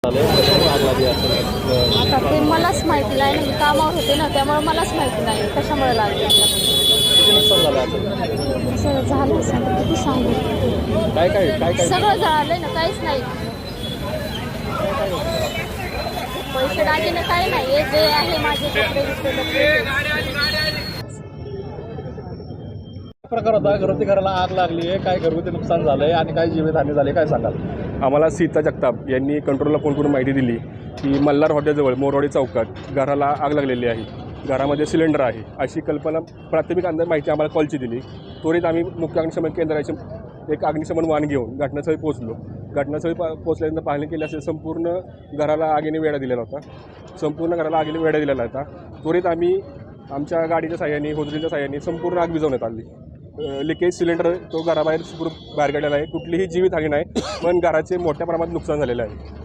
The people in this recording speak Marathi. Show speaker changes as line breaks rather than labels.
आता ते मलाच माहिती नाही ना, मी कामावर होते ना, त्यामुळे मलाच माहिती नाही कशामुळे लागले. सगळं झालं सांग, किती सांगू,
काय काय काय काय
सगळं झालंय ना, काहीच नाही. पैसे दागिने काय नाही, हे जे आहे माझे कपडे
प्रकार होता? घरगुती घराला आग लागली आहे, काय घरगुती नुकसान झालंय आणि काय जीवितहानी झाली, काय सांगाल?
आम्हाला सीता जगताप यांनी कंट्रोलला फोन करून माहिती दिली की मल्हार हॉटेलजवळ मोरवाडी चौकात घराला आग लागलेली आहे, घरामध्ये सिलेंडर आहे, अशी कल्पना प्राथमिक अंदाज माहिती आम्हाला कॉलची दिली. त्वरित आम्ही मुख्य अग्निशमन केंद्राचे एक अग्निशमन वाहन घेऊन घटनास्थळी पोहोचलो. घटनास्थळी पोहोचल्यानंतर पाहणी केली असेल संपूर्ण घराला आगीने वेढा दिलेला होता. त्वरित आम्ही आमच्या गाडीच्या साह्याने, होजरीच्या साह्याने संपूर्ण आग विझवण्यात आली. लिकेज सिलेंडर तो घराबाहेर बाहेर काढलेला आहे. कुठलीही जीवितहानी नाही, पण घराचे मोठ्या प्रमाणात नुकसान झालेलं आहे.